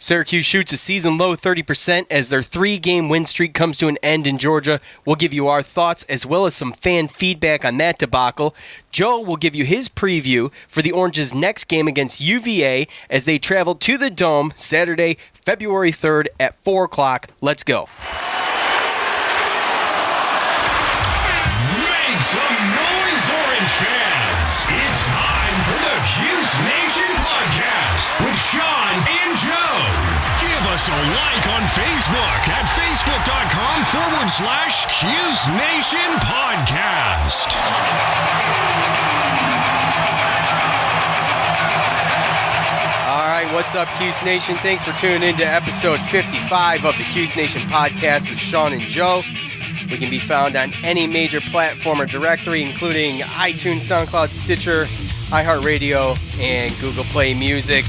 Syracuse shoots a season-low 30% as their 3-game win streak comes to an end in Georgia. We'll give you our thoughts as well as some fan feedback on that debacle. Joe will give you his preview for the Orange's next game against UVA as they travel to the Dome Saturday, February 3rd at 4 o'clock. Let's go. Make some noise, Orange fans. It's time for the Cuse Nation podcast with Sean and Joe. Give us a like on Facebook at facebook.com/Cuse Nation podcast. All right, what's up, Cuse Nation? Thanks for tuning in to episode 55 of the Cuse Nation podcast with Sean and Joe. We can be found on any major platform or directory, including iTunes, SoundCloud, Stitcher, iHeartRadio, and Google Play Music.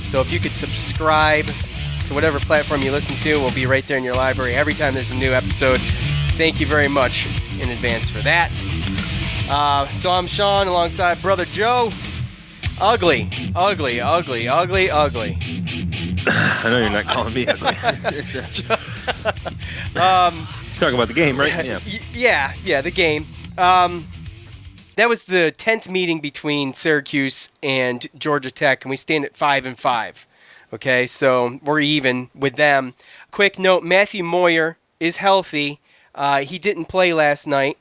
So if you could subscribe to whatever platform you listen to, we'll be right there in your library every time there's a new episode. Thank you very much in advance for that. So I'm Sean alongside brother Joe. Ugly. I know you're not calling me ugly. Talk about the game, right? Yeah, the game. That was the 10th meeting between Syracuse and Georgia Tech, and we stand at 5-5. Okay, so we're even with them. Quick note, Matthew Moyer is healthy. He didn't play last night,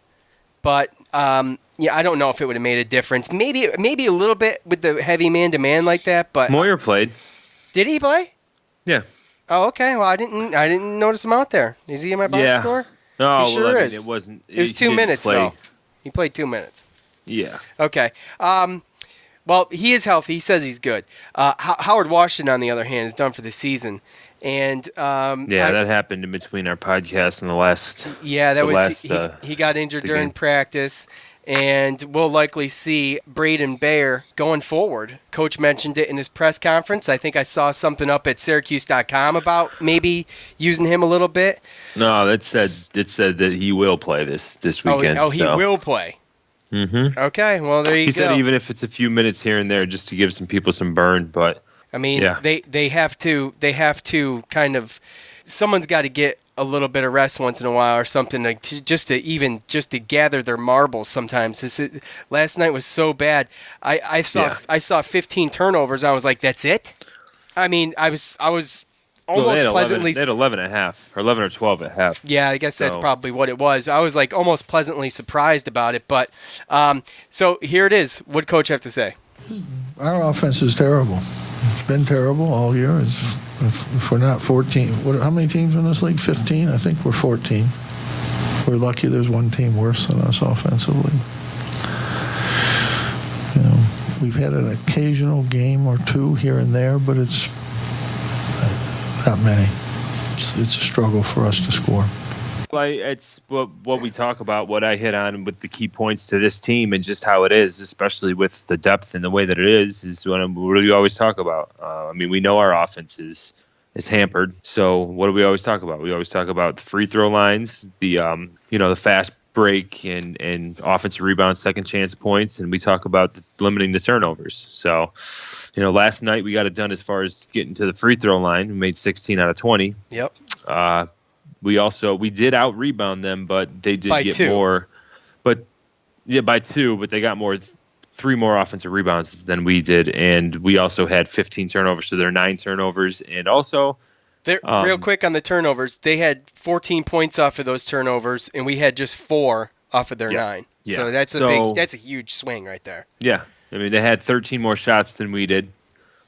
but I don't know if it would have made a difference. Maybe a little bit with the heavy man-to-man like that, but Moyer played. Did he play? Yeah. Oh, okay. Well, I didn't notice him out there. Is he in my box score? No, he sure is. It wasn't. It was 2 minutes though. He played 2 minutes. Yeah. Okay. Well, he is healthy. He says he's good. Howard Washington, on the other hand, is done for the season. And that happened in between our podcast and the last. Yeah, he got injured during practice. And we'll likely see Braden Bayer going forward. Coach mentioned it in his press conference. I think I saw something up at Syracuse.com about maybe using him a little bit. No, it said that he will play this weekend. He will play. Mm-hmm. Okay, well, there you go. He said even if it's a few minutes here and there just to give some people some burn. But I mean, they have to kind of – someone's got to get a little bit of rest once in a while or something just to gather their marbles sometimes. Last night was so bad. I saw 15 turnovers. I was like, that's it? I mean, I was almost pleasantly. They had 11 at half, or 11 or 12 at half. Yeah, I guess that's probably what it was. I was like almost pleasantly surprised about it. But so here it is. What'd Coach have to say? Our offense is terrible. It's been terrible all year. If we're not 14, how many teams are in this league? 15? I think we're 14. We're lucky there's one team worse than us offensively. We've had an occasional game or two here and there, but it's not many. It's a struggle for us to score. It's what we talk about, what I hit on with the key points to this team and just how it is, especially with the depth and the way that it is what we always talk about. We know our offense is hampered. So what do we always talk about? We always talk about the free throw lines, the fast break and offensive rebound, second chance points, and we talk about limiting the turnovers. So, last night we got it done as far as getting to the free throw line. We made 16 out of 20. Yep. We did out rebound them, but they did get more. By 2, but they got 3 more offensive rebounds than we did, and we also had 15 turnovers, so there are 9 turnovers, and also. Real quick on the turnovers, they had 14 points off of those turnovers, and we had just 4 off of their 9. Yeah. So that's a huge swing right there. Yeah, they had 13 more shots than we did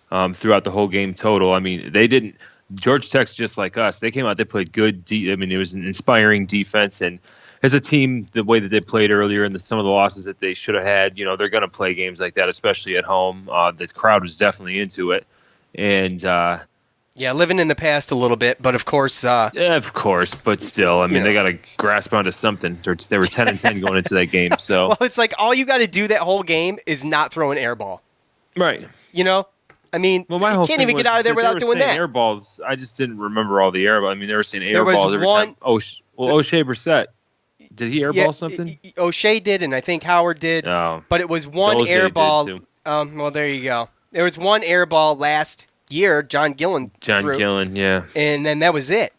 throughout the whole game total. They didn't. Georgia Tech's just like us. They came out, they played good. It was an inspiring defense, and as a team, the way that they played earlier and some of the losses that they should have had, they're going to play games like that, especially at home. The crowd was definitely into it, and. Living in the past a little bit, but of course. Of course, but still, they got to grasp onto something. They were 10-10 going into that game. So well, it's like all you got to do that whole game is not throw an air ball, right? You can't even get out of there without doing that. Air balls. I just didn't remember all the air balls. They were saying air balls every time. O'Shea Brissett. Did he airball something? O'Shea did, and I think Howard did. Oh. But it was one air ball. Well, there you go. There was one air ball last year. John Gillen threw. Yeah. And then that was it.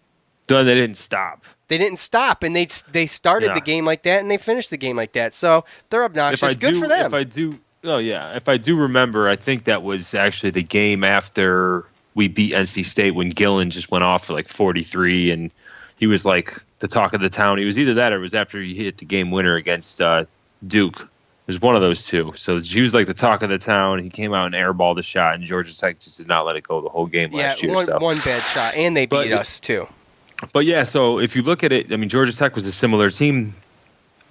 They didn't stop. They didn't stop, and they started the game like that, and they finished the game like that. So they're obnoxious. Good for them. If I do remember, I think that was actually the game after we beat NC State when Gillen just went off for like 43, and he was like the talk of the town. He was either that or it was after he hit the game winner against Duke. It was one of those two. So he was like the talk of the town. He came out and airballed the shot, and Georgia Tech just did not let it go the whole game last year. One bad shot, and they beat us too. But yeah, so if you look at it, I mean, Georgia Tech was a similar team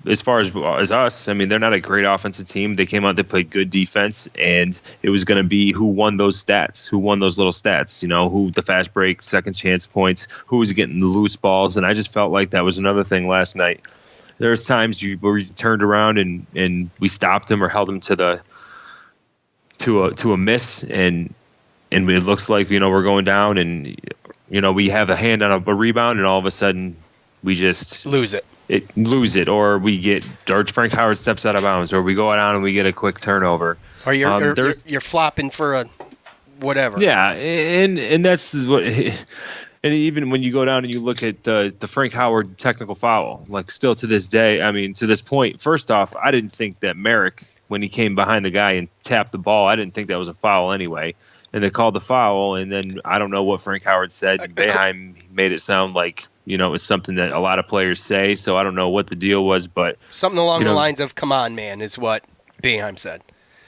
as far as us. I mean, they're not a great offensive team. They came out, they played good defense, and it was going to be who won those stats, who won those little stats, who the fast break, second chance points, who was getting the loose balls. And I just felt like that was another thing last night. There's times where you turned around and we stopped them or held them to a miss, and it looks like, we're going down and, we have a hand on a rebound and all of a sudden we just lose it, or we get Frank Howard steps out of bounds, or we go down and we get a quick turnover, or you're flopping for a whatever. Yeah, and that's what. And even when you go down and you look at the Frank Howard technical foul, like still to this day, I mean, to this point, first off, I didn't think that Merrick, when he came behind the guy and tapped the ball, I didn't think that was a foul anyway. And they called the foul, and then I don't know what Frank Howard said. Boeheim made it sound like, it's something that a lot of players say, so I don't know what the deal was, but something along the lines of "Come on, man," is what Boeheim said.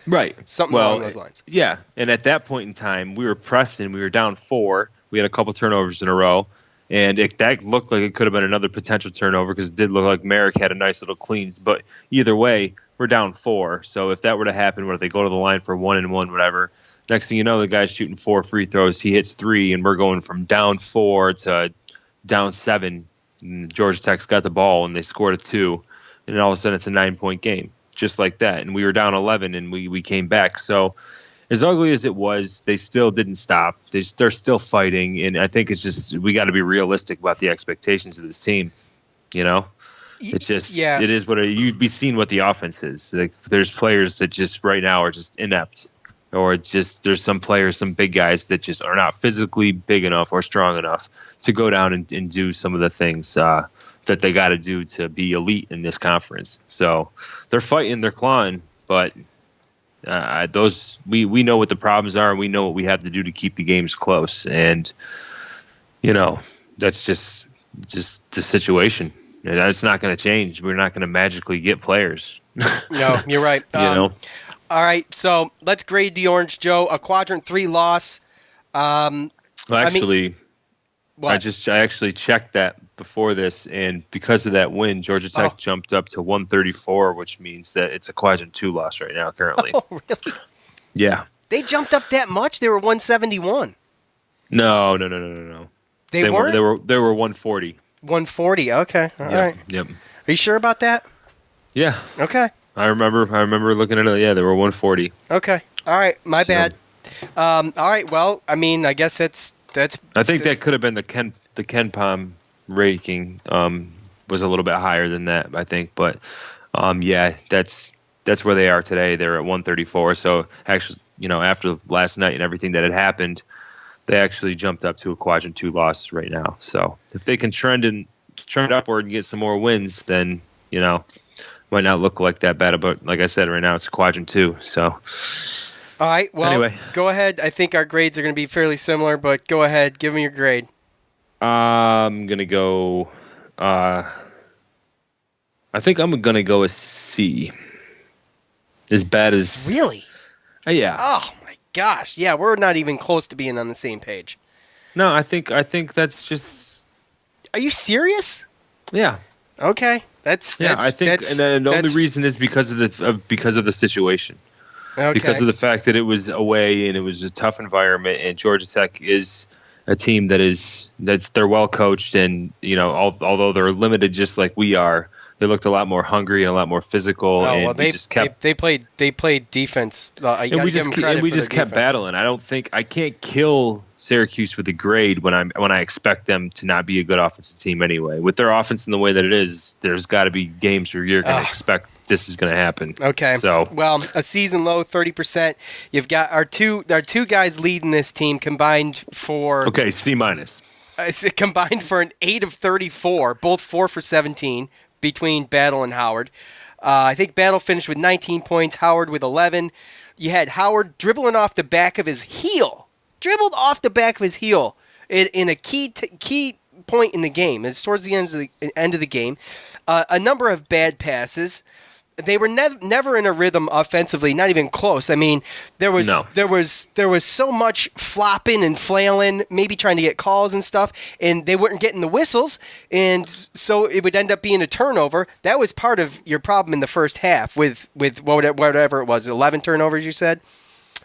Right. Something along those lines. Yeah, and at that point in time, we were pressing. We were down 4. We had a couple turnovers in a row, and that looked like it could have been another potential turnover because it did look like Merrick had a nice little clean. But either way, we're down 4. So if that were to happen, where they go to the line for 1-and-1, whatever, next thing you know, the guy's shooting 4 free throws. He hits 3, and we're going from down 4 to down 7. And Georgia Tech's got the ball, and they scored a 2, and all of a sudden it's a 9-point game, just like that. And we were down 11, and we came back. So as ugly as it was, they still didn't stop. They're still fighting, and I think it's just we got to be realistic about the expectations of this team. It's just it is what you'd be seeing what the offense is. Like there's players that just right now are just inept, or just there's some players, some big guys that just are not physically big enough or strong enough to go down and do some of the things that they got to do to be elite in this conference. So they're fighting, they're clawing, but we know what the problems are, and we know what we have to do to keep the games close, and that's just the situation. It's not going to change. We're not going to magically get players. No, you're right. All right, so let's grade the Orange Joe. A quadrant 3 loss. I actually checked that before this, and because of that win, Georgia Tech jumped up to 134, which means that it's a quadrant 2 loss right now currently. Oh, really? Yeah. They jumped up that much? They were 171. No. They weren't? They were 140. 140. Okay. All right. Yep. Are you sure about that? Yeah. Okay. I remember looking at it. Yeah, they were 140. Okay. All right. My bad. All right. Well, I mean, I guess that's. I think that could have been the Ken Palm ranking was a little bit higher than that, I think. But yeah, that's where they are today. They're at 134. So actually, after last night and everything that had happened, they actually jumped up to a quadrant 2 loss right now. So if they can trend upward and get some more wins, then might not look like that bad. But like I said, right now it's a quadrant 2. So all right. Well, anyway, go ahead. I think our grades are going to be fairly similar, but go ahead. Give me your grade. I'm gonna go. I think I'm gonna go a C. As bad as really? Yeah. Oh my gosh! Yeah, we're not even close to being on the same page. No, I think that's just. Are you serious? Yeah. Okay. I think, and the only reason is because of the situation. Okay. Because of the fact that it was away and it was a tough environment, and Georgia Tech is a team they're well coached, and although they're limited just like we are, They looked a lot more hungry and a lot more physical, and they just kept. they played defense. And we just kept battling. I can't kill Syracuse with a grade when I expect them to not be a good offensive team anyway. With their offense in the way that it is, there's got to be games where you're going to expect this is going to happen. Okay. So a season low 30%. You've got our two guys leading this team combined for C-. Combined for an 8 of 34, both 4 for 17 between Battle and Howard. I think Battle finished with 19 points, Howard with 11. You had Howard dribbling off the back of his heel. Dribbled off the back of his heel in a key point in the game. It's towards the end of the game. A number of bad passes. They were never in a rhythm offensively, not even close. I mean, there was so much flopping and flailing, maybe trying to get calls and stuff, and they weren't getting the whistles, and so it would end up being a turnover. That was part of your problem in the first half with whatever it was, 11 turnovers you said.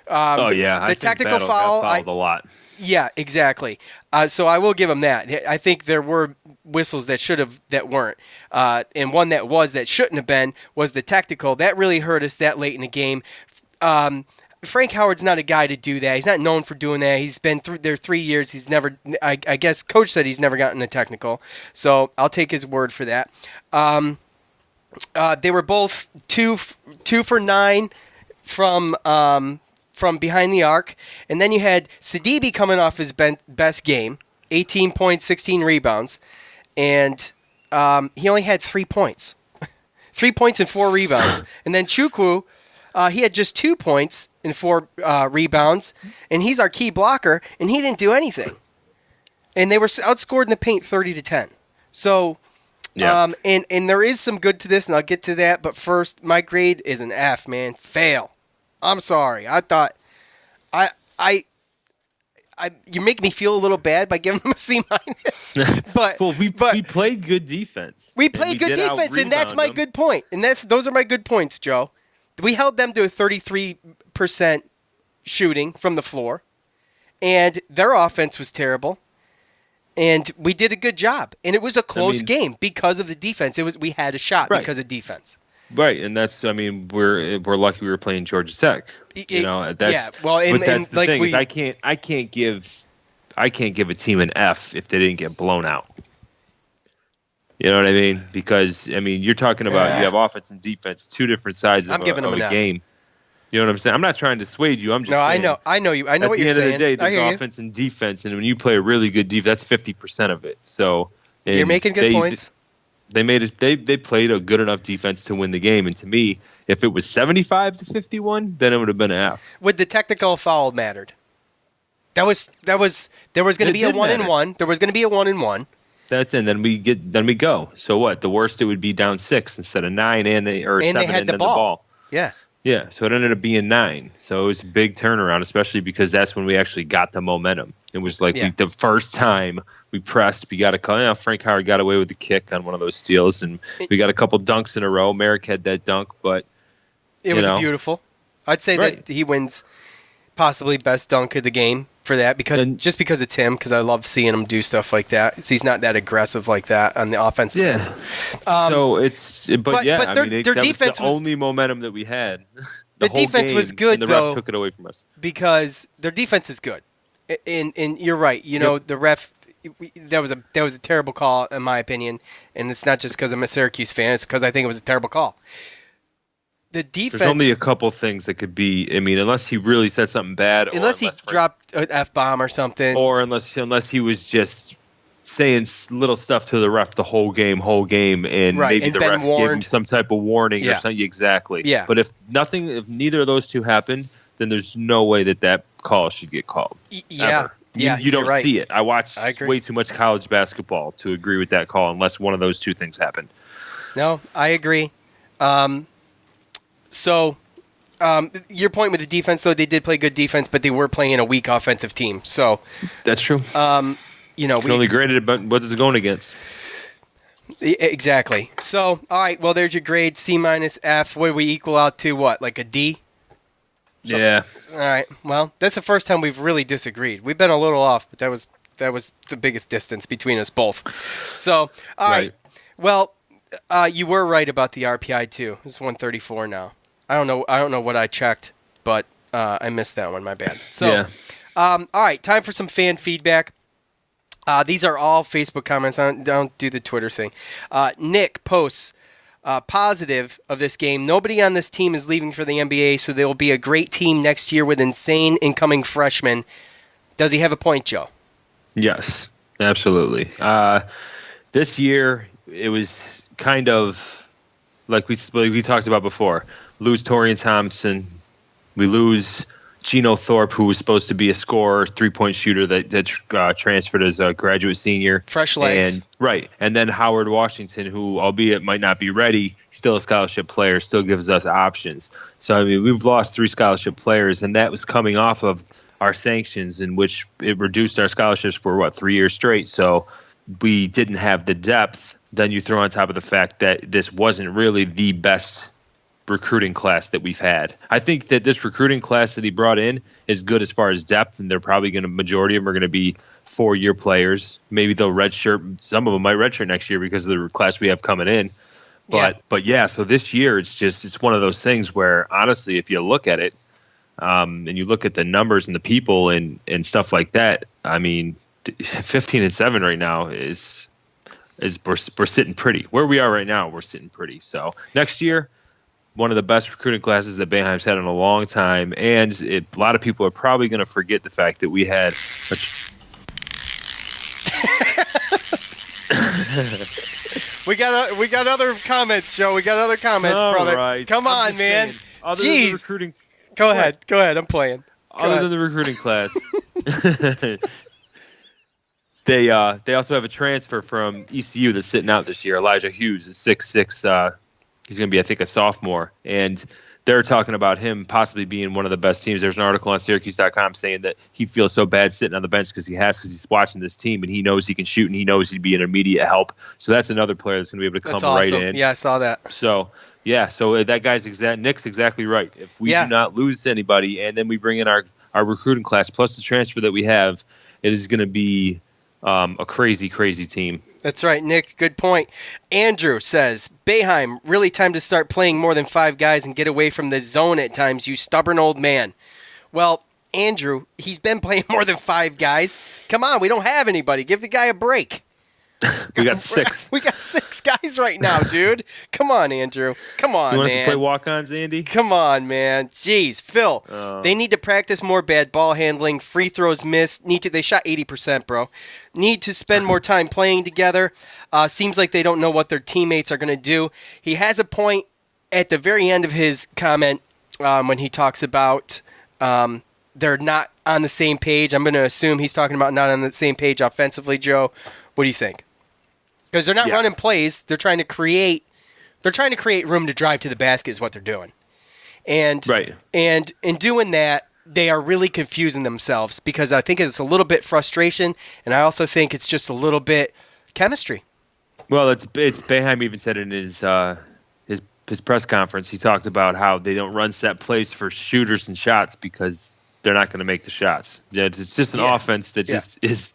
The technical foul got fouled a lot. Yeah, exactly. So I will give them that. I think there were whistles that weren't, and one that shouldn't have been was the technical. That really hurt us that late in the game. Frank Howard's not a guy to do that. He's not known for doing that. He's been through there 3 years. He's never. I guess coach said he's never gotten a technical, so I'll take his word for that. They were both two for 9 from behind the arc. And then you had Sidibe coming off his best game, 18 points, 16 rebounds. And he only had 3 points. 3 points and 4 rebounds. And then Chukwu, he had just 2 points and 4 rebounds. And he's our key blocker, and he didn't do anything. And they were outscored in the paint 30-10. So, and there is some good to this, and I'll get to that. But first, my grade is an F, man. Fail. I'm sorry. I thought you make me feel a little bad by giving them a C-. But we played good defense. We played good defense, and that's my good point. And those are my good points, Joe. We held them to a 33% shooting from the floor, and their offense was terrible. And we did a good job, and it was a close game because of the defense. We had a shot because of defense. Right, and we're lucky we were playing Georgia Tech. That's the thing is I can't give a team an F if they didn't get blown out. You know what I mean? Because you're talking about you have offense and defense, two different sides of a game. You know what I'm saying? I'm not trying to dissuade you. I'm just saying, I know you. I know what you're saying. At the end of the day, there's offense and defense, and when you play a really good defense, that's 50% of it. So you're making good points. They played a good enough defense to win the game, and to me, if it was 75-51, then it would have been an F. Would the technical foul mattered? There was going to be a 1-and-1. There was going to be a 1-and-1. That's and then we go. So what? The worst it would be down 6 instead of 9, and 7 they had the ball. Yeah. Yeah, so it ended up being 9. So it was a big turnaround, especially because that's when we actually got the momentum. It was like the first time we pressed, we got a call. Frank Howard got away with the kick on one of those steals, and we got a couple dunks in a row. Merrick had that dunk, but it was beautiful. I'd say that he wins possibly best dunk of the game for that because it's him. Because I love seeing him do stuff like that. He's not that aggressive like that on the offensive. Yeah. So it's their defense was the only momentum that we had. The defense was good, and the ref took it away from us because their defense is good. And you're right. The ref. That was a terrible call in my opinion, and it's not just because I'm a Syracuse fan. It's because I think it was a terrible call. The defense. There's only a couple things that could be. Unless he really said something bad, unless he dropped an F-bomb or something, or unless he was just saying little stuff to the ref the whole game, and maybe the ref gave him some type of warning or something. Exactly. Yeah. But if neither of those two happened, then there's no way that call should get called. Yeah. Ever. Yeah, you don't see it. I watch agree. Way too much college basketball to agree with that call unless one of those two things happen. No, I agree. So your point with the defense, though, they did play good defense, but they were playing a weak offensive team. So that's true. We only graded it, but what is it going against? Exactly. So, all right. Well, there's your grade: C-, F. What do we equal out to? What, like a D? Yeah. All right. Well, that's the first time we've really disagreed. We've been a little off, but that was the biggest distance between us both. So, all right. Well, you were right about the RPI too. It's 134 now. I don't know what I checked, but I missed that one. My bad. So, Yeah. all right, time for some fan feedback. These are all Facebook comments. I don't do the Twitter thing. Nick posts positive of this game. Nobody on this team is leaving for the NBA, so they will be a great team next year with insane incoming freshmen. Does he have a point, Joe? Yes, absolutely. This year, it was kind of like we talked about before. Lose Torian Thompson. We lose Geno Thorpe, who was supposed to be a scorer, three-point shooter that transferred as a graduate senior. Fresh legs. And then Howard Washington, who, albeit might not be ready, still a scholarship player, still gives us options. So, I mean, we've lost 3 scholarship players, and that was coming off of our sanctions, in which it reduced our scholarships for, 3 years straight. So we didn't have the depth. Then you throw on top of the fact that this wasn't really the best recruiting class that we've had. I think that this recruiting class that he brought in is good as far as depth, and they're probably going to, majority of them are going to be 4-year players. Maybe they'll redshirt. Some of them might redshirt next year because of the class we have coming in. But yeah, so this year it's one of those things where, honestly, if you look at it, and you look at the numbers and the people and stuff like that, I mean, 15-7 right now is we're sitting pretty. Where we are right now, we're sitting pretty. So next year, one of the best recruiting classes that Boeheim's had in a long time, and a lot of people are probably going to forget the fact that we had. We got other comments, Joe. We got other comments, brother. Right. Come on, man. Other than the recruiting. Go ahead. I'm playing. Other than the recruiting class. They also have a transfer from ECU that's sitting out this year. Elijah Hughes is 6'6". He's going to be, I think, a sophomore. And they're talking about him possibly being one of the best teams. There's an article on Syracuse.com saying that he feels so bad sitting on the bench because he's watching this team and he knows he can shoot and he knows he'd be an immediate help. So that's another player that's going to be able to come right in. Yeah, I saw that. So, yeah, that guy's Nick's exactly right. If we do not lose anybody and then we bring in our recruiting class plus the transfer that we have, it is going to be a crazy, crazy team. That's right, Nick. Good point. Andrew says, Boeheim, really time to start playing more than 5 guys and get away from the zone at times, you stubborn old man. Well, Andrew, he's been playing more than 5 guys. Come on, we don't have anybody. Give the guy a break. We got 6. We got 6 guys right now, dude. Come on, Andrew. Come on, man. You want us to play walk-ons, Andy? Come on, man. Jeez, Phil. They need to practice more bad ball handling. Free throws missed. They shot 80%, bro. Need to spend more time playing together. Seems like they don't know what their teammates are going to do. He has a point at the very end of his comment when he talks about they're not on the same page. I'm going to assume he's talking about not on the same page offensively, Joe. What do you think? Because they're not running plays. They're trying to create room to drive to the basket is what they're doing. And in doing that, they are really confusing themselves because I think it's a little bit frustration, and I also think it's just a little bit chemistry. Well, it's Boeheim even said in his press conference, he talked about how they don't run set plays for shooters and shots because they're not going to make the shots. Yeah, it's just an offense that just is.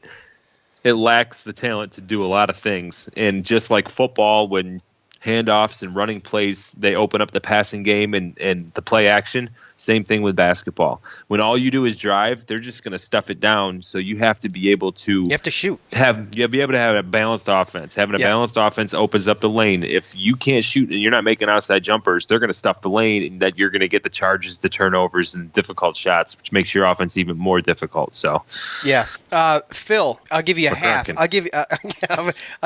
It lacks the talent to do a lot of things. And just like football, when handoffs and running plays, they open up the passing game and the play action. Same thing with basketball. When all you do is drive, they're just going to stuff it down. So you have to be able to... You have to shoot. You have to be able to have a balanced offense. Having a balanced offense opens up the lane. If you can't shoot and you're not making outside jumpers, they're going to stuff the lane, and that you're going to get the charges, the turnovers, and difficult shots, which makes your offense even more difficult. So, yeah, Phil, I'll give you a half. I'll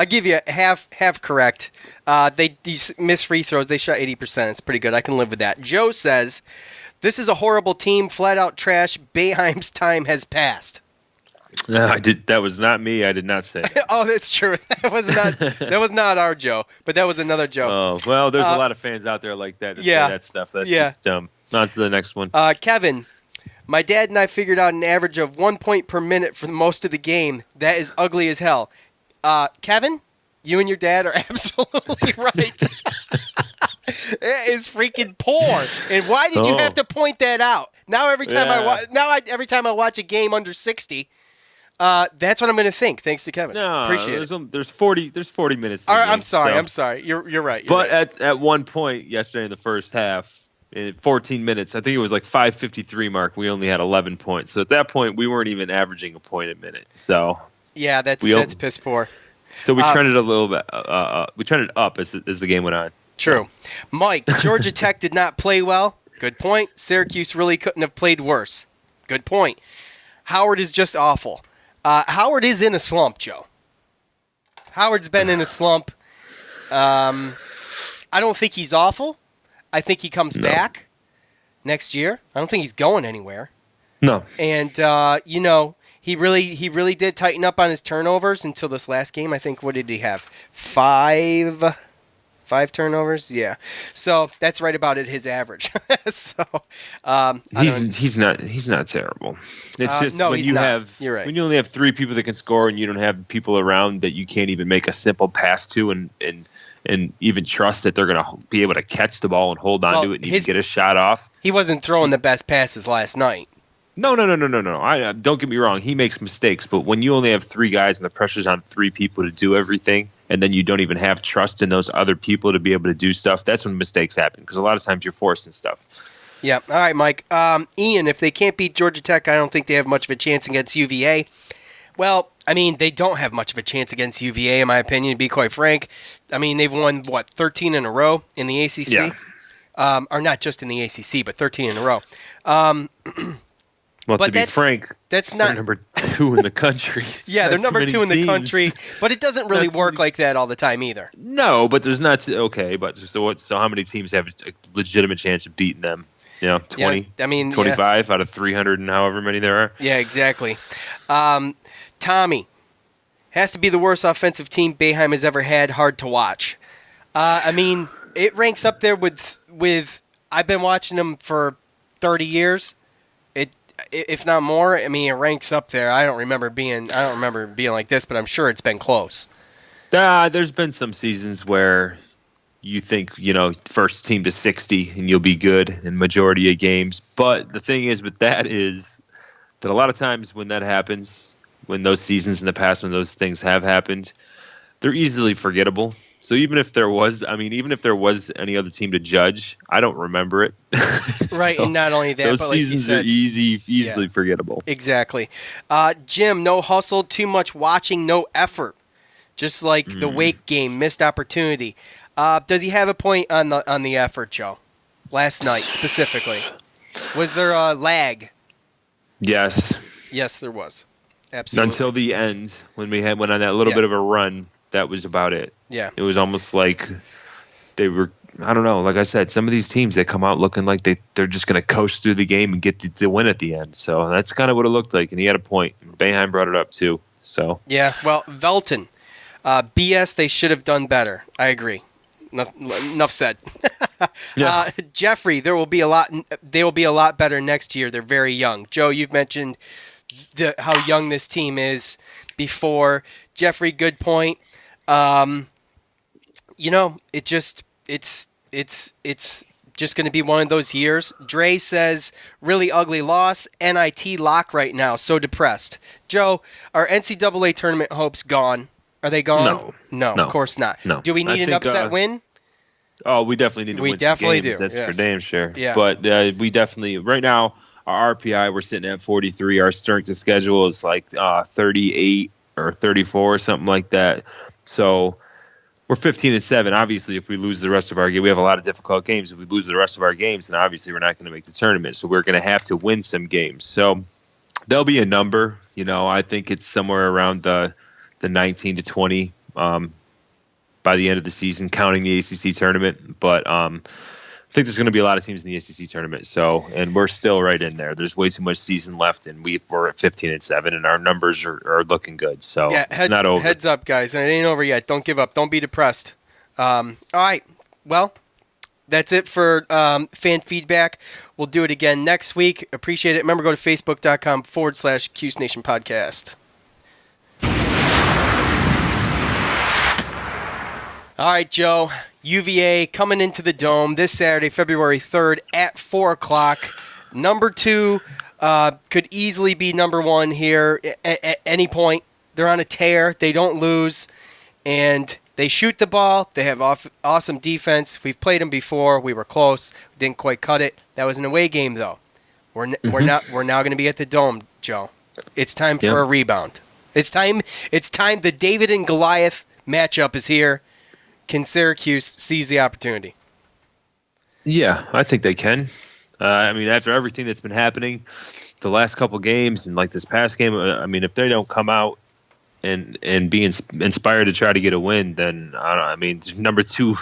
give you half correct. They missed free throws. They shot 80%. It's pretty good. I can live with that. Joe says, this is a horrible team, flat out trash. Boeheim's time has passed. That was not me. I did not say that. Oh, that's true. That was not our Joe, but that was another Joe. Oh, well, there's a lot of fans out there like that say that stuff. That's just dumb. On to the next one. Kevin, my dad and I figured out an average of 1 point per minute for most of the game. That is ugly as hell. Kevin, you and your dad are absolutely right. It is freaking poor. And why did you have to point that out? Now every time I watch a game under 60, That's what I'm going to think. Thanks to Kevin. No, Appreciate it. there's 40 minutes. All right, game, I'm sorry. so. I'm sorry. You're right. But at one point yesterday in the first half, in 14 minutes, I think it was like 5:53 mark, we only had 11 points. So at that point, we weren't even averaging a point a minute. So yeah, that's piss poor. So we trended a little bit. We trended up as the game went on. True. Mike, Georgia Tech did not play well. Good point. Syracuse really couldn't have played worse. Good point. Howard is just awful. Howard is in a slump, Joe. Howard's been in a slump. I don't think he's awful. I think he comes back next year. I don't think he's going anywhere. No. And he really did tighten up on his turnovers until this last game. I think, what did he have? Five turnovers? Yeah. So that's right about at his average. So he's not terrible. It's just no, when he's you not. have You're right. when you only have three people that can score and you don't have people around that you can't even make a simple pass to and even trust that they're going to be able to catch the ball and hold on to it and even get a shot off. He wasn't throwing the best passes last night. No. Don't get me wrong. He makes mistakes, but when you only have three guys and the pressure's on three people to do everything, and then you don't even have trust in those other people to be able to do stuff, that's when mistakes happen, because a lot of times you're forcing stuff. Yeah. All right, Mike. Ian, if they can't beat Georgia Tech, I don't think they have much of a chance against UVA. Well, I mean, they don't have much of a chance against UVA, in my opinion, to be quite frank. I mean, they've won, 13 in a row in the ACC? Yeah. Or not just in the ACC, but 13 in a row. Well, to be frank, that's not they're number 2 in the country. Yeah, they're number 2 in the country, but it doesn't really work like that all the time either. No, but there's not. Okay, but so how many teams have a legitimate chance of beating them? 20. Yeah, I mean, 25 out of 300 and however many there are. Yeah, exactly. Tommy, has to be the worst offensive team Boeheim has ever had. Hard to watch. I mean, it ranks up there with. I've been watching them for 30 years. If not more, I mean, it ranks up there. I don't remember being like this, but I'm sure it's been close. There's been some seasons where you think, first team to 60 and you'll be good in majority of games. But the thing is with that is that a lot of times when that happens, when those seasons in the past, when those things have happened, they're easily forgettable. So even if there was any other team to judge, I don't remember it. Right, so and not only that, those but like seasons you said, are easily forgettable. Exactly. Jim, no hustle, too much watching, no effort. Just like the Wake game, missed opportunity. Does he have a point on the effort, Joe? Last night specifically, was there a lag? Yes. Yes, there was. Absolutely. Until the end, when we went on that little bit of a run. That was about it. Yeah. It was almost like they were, I don't know, like I said, some of these teams, they come out looking like they're just going to coast through the game and get the win at the end. So that's kind of what it looked like, and he had a point. Boeheim brought it up too. So yeah, well, Velton, BS, they should have done better. I agree. Enough said. Yeah. Jeffrey, they will be a lot better next year. They're very young. Joe, you've mentioned how young this team is before. Jeffrey, good point. It's just going to be one of those years. Dre says, really ugly loss. NIT lock right now. So depressed. Joe, are NCAA tournament hopes gone? Are they gone? No, of course not. No. Do we need an upset win? Oh, we definitely need to win some games. That's for damn sure. Yeah. But we definitely, right now, our RPI, we're sitting at 43. Our strength of schedule is like 38 or 34 or something like that. So we're 15-7. Obviously, if we lose the rest of our game, we have a lot of difficult games. If we lose the rest of our games, then obviously we're not going to make the tournament. So we're going to have to win some games. So there'll be a number. I think it's somewhere around the 19 to 20 by the end of the season, counting the ACC tournament. But I think there's going to be a lot of teams in the ACC tournament. So, and we're still right in there. There's way too much season left, and we're at 15-7, and our numbers are looking good. So yeah, it's not over. Heads up, guys. It ain't over yet. Don't give up. Don't be depressed. All right. Well, that's it for fan feedback. We'll do it again next week. Appreciate it. Remember, go to facebook.com/Cuse Nation Podcast. All right, Joe. UVA coming into the Dome this Saturday, February 3rd at 4 o'clock. Number 2 could easily be number one here at any point. They're on a tear. They don't lose, and they shoot the ball. They have awesome defense. We've played them before. We were close. Didn't quite cut it. That was an away game, though. We're now going to be at the Dome, Joe. It's time for a rebound. It's time. The David and Goliath matchup is here. Can Syracuse seize the opportunity? Yeah, I think they can. I mean, after everything that's been happening, the last couple games and like this past game, I mean, if they don't come out and be inspired to try to get a win, then I mean, number two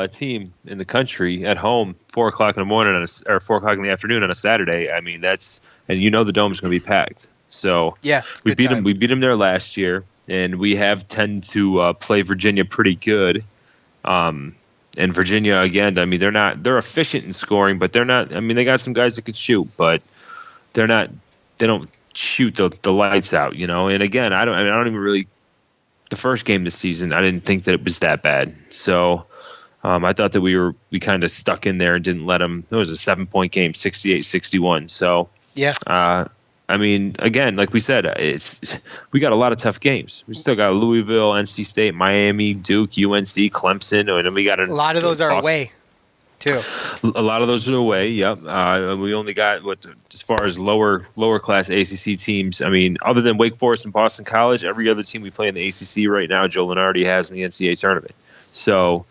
team in the country at home, 4:00 in the morning or 4:00 in the afternoon on a Saturday. I mean, and the Dome's going to be packed. So yeah, we beat them. We beat them there last year, and we have tend to play Virginia pretty good. And Virginia, again, I mean, they're efficient in scoring, but they're not. I mean, they got some guys that can shoot, but they don't shoot the lights out, And again, I don't even really. The first game this season, I didn't think that it was that bad. So I thought that we kind of stuck in there and didn't let them. It was a 7-point game, 68-61. So yeah. I mean, again, like we said, we got a lot of tough games. We still got Louisville, NC State, Miami, Duke, UNC, Clemson, and we got a lot of those are away, too. A lot of those are away. Yep. We only got as far as lower class ACC teams. I mean, other than Wake Forest and Boston College, every other team we play in the ACC right now, Joe Lunardi has in the NCAA tournament. So,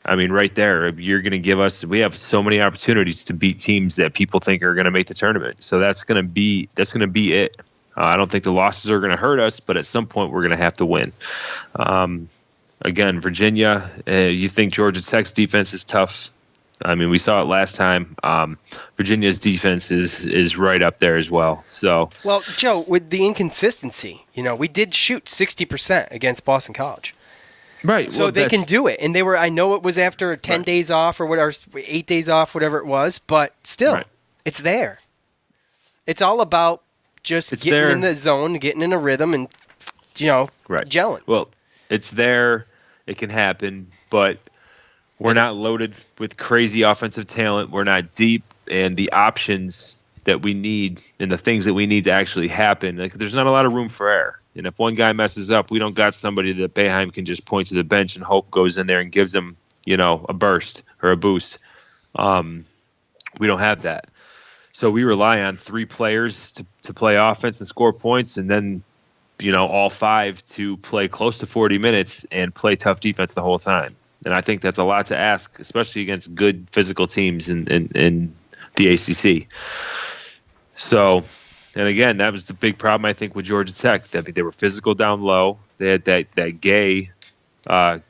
I mean, right there, you're going to give us. We have so many opportunities to beat teams that people think are going to make the tournament. So that's going to be it. I don't think the losses are going to hurt us, but at some point we're going to have to win. Again, Virginia, you think Georgia Tech's defense is tough. I mean, we saw it last time. Virginia's defense is right up there as well. So, well, Joe, with the inconsistency, we did shoot 60% against Boston College. Right. So they can do it. And they were, I know it was after 10 days off or whatever, 8 days off, whatever it was, but still, it's there. It's all about just getting in the zone, getting in a rhythm and, gelling. Well, it's there. It can happen, but we're not loaded with crazy offensive talent. We're not deep, and the options that we need and the things that we need to actually happen, there's not a lot of room for error. And if one guy messes up, we don't got somebody that Boeheim can just point to the bench and hope goes in there and gives them, a burst or a boost. We don't have that. So we rely on 3 players to play offense and score points, and then, all 5 to play close to 40 minutes and play tough defense the whole time. And I think that's a lot to ask, especially against good physical teams in the ACC. So, and again, that was the big problem, I think, with Georgia Tech. I think they were physical down low. They had that gay guy.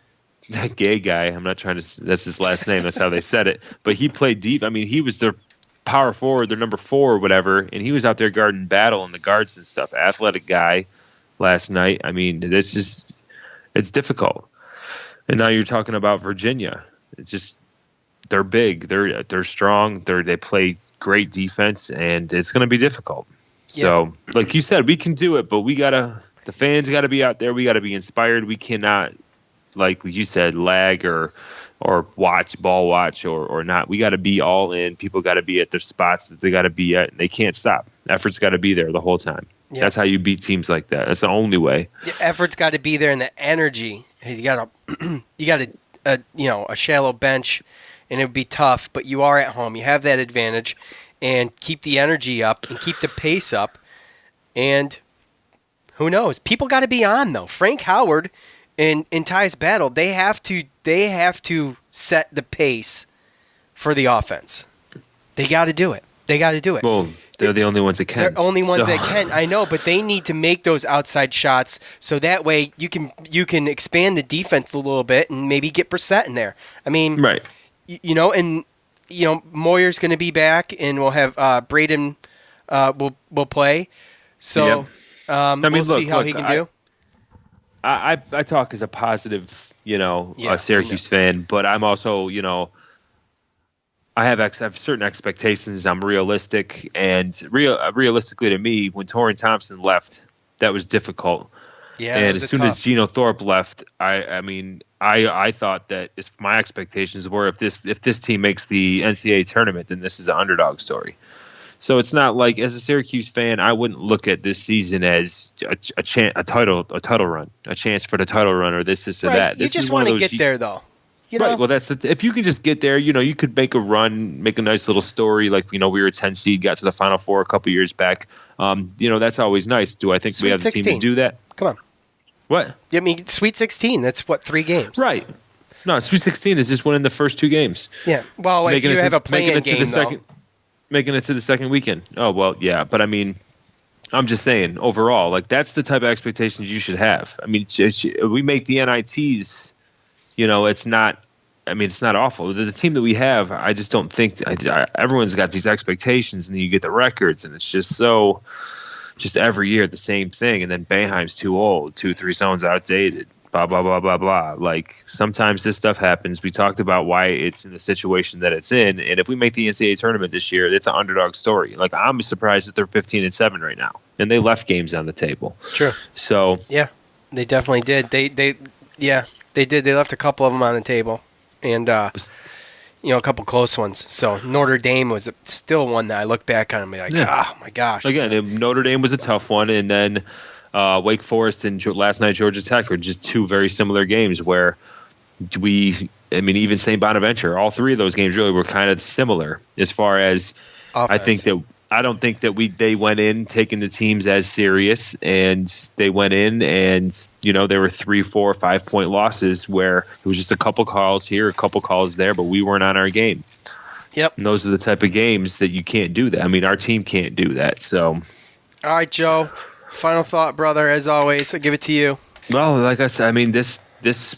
I'm not trying to – that's his last name. That's how they said it. But he played deep. I mean, he was their power forward, their number 4 or whatever, and he was out there guarding Battle and the guards and stuff. Athletic guy last night. I mean, it's difficult. And now you're talking about Virginia. It's just they're big, they're strong, they play great defense, and it's going to be difficult. Yeah. So, like you said, we can do it, but the fans got to be out there. We got to be inspired. We cannot, like you said, lag or ball watch or not. We got to be all in. People got to be at their spots that they got to be at, and they can't stop. Effort's got to be there the whole time. Yeah. That's how you beat teams like that. That's the only way. The effort's got to be there, and the energy. You got a shallow bench, and it would be tough. But you are at home. You have that advantage, and keep the energy up and keep the pace up. And who knows? People got to be on though. Frank Howard and Tyus Battle, they have to set the pace for the offense. They got to do it. Well, they're the only ones that can. They're only ones that can. I know, but they need to make those outside shots so that way you can expand the defense a little bit and maybe get Brissett in there. I mean, right. Moyer's going to be back, and we'll have Braden will play. So we'll see how he can do. I talk as a positive, Syracuse fan, but I'm also, I have certain expectations. I'm realistic, and realistically to me, when Torian Thompson left, that was difficult. Yeah, and as soon as Geno Thorpe left, I thought that my expectations were if this team makes the NCAA tournament, then this is an underdog story. So it's not like, as a Syracuse fan, I wouldn't look at this season as a title run, a chance for the title run, or this or that. You just want to get there, though. You know? Right. Well, if you can just get there, you could make a run, make a nice little story. Like, we were a 10 seed, got to the Final Four a couple years back. That's always nice. Do I think we have the team to do that? Come on. What? I mean, Sweet 16, that's what, 3 games? Right. No, Sweet 16 is just winning the first 2 games. Yeah. Well, if you have a play-in game, making it to the second weekend. Oh, well, yeah. But, I mean, I'm just saying, overall, like, that's the type of expectations you should have. I mean, we make the NITs, it's not awful. The team that we have, I just don't think everyone's got these expectations, and then you get the records, and it's just every year the same thing. And then Boeheim's too old, 2-3 zones outdated, blah, blah, blah, blah, blah. Like, sometimes this stuff happens. We talked about why it's in the situation that it's in. And if we make the NCAA tournament this year, it's an underdog story. Like, I'm surprised that they're 15-7 right now. And they left games on the table. True. So. Yeah, they definitely did. They did. They left a couple of them on the table. And, a couple close ones. So Notre Dame was still one that I look back on and be like, oh, my gosh. Again, Notre Dame was a tough one. And then Wake Forest and last night Georgia Tech are just 2 very similar games where even St. Bonaventure, all 3 of those games really were kind of similar as far as offense. I don't think that they went in taking the teams as serious, and they went in and, there were 3, 4, 5 point losses where it was just a couple calls here, a couple calls there, but we weren't on our game. Yep. And those are the type of games that you can't do that. I mean, our team can't do that. So. All right, Joe. Final thought, brother, as always. I give it to you. Well, like I said, I mean, this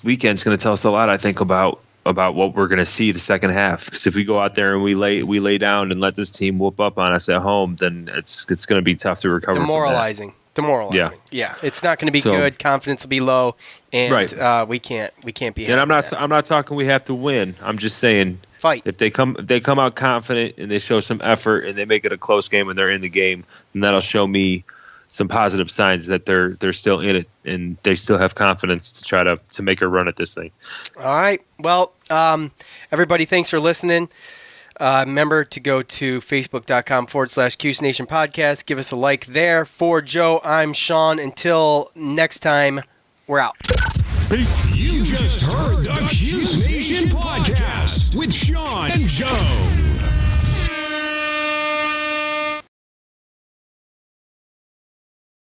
weekend's going to tell us a lot, I think, about what we're going to see the second half. Because if we go out there and we lay down and let this team whoop up on us at home, then it's going to be tough to recover. Demoralizing. Yeah, it's not going to be good. Confidence will be low, and right. we can't be. And I'm not talking we have to win. I'm just saying fight. If they come out confident and they show some effort and they make it a close game and they're in the game, then that'll show me some positive signs that they're still in it and they still have confidence to try to make a run at this thing. All right. Well, everybody, thanks for listening. Remember to go to facebook.com/Cuse Nation Podcast. Give us a like there. For Joe, I'm Sean. Until next time, we're out. Peace. You just heard the Cuse Nation Podcast with Sean and Joe.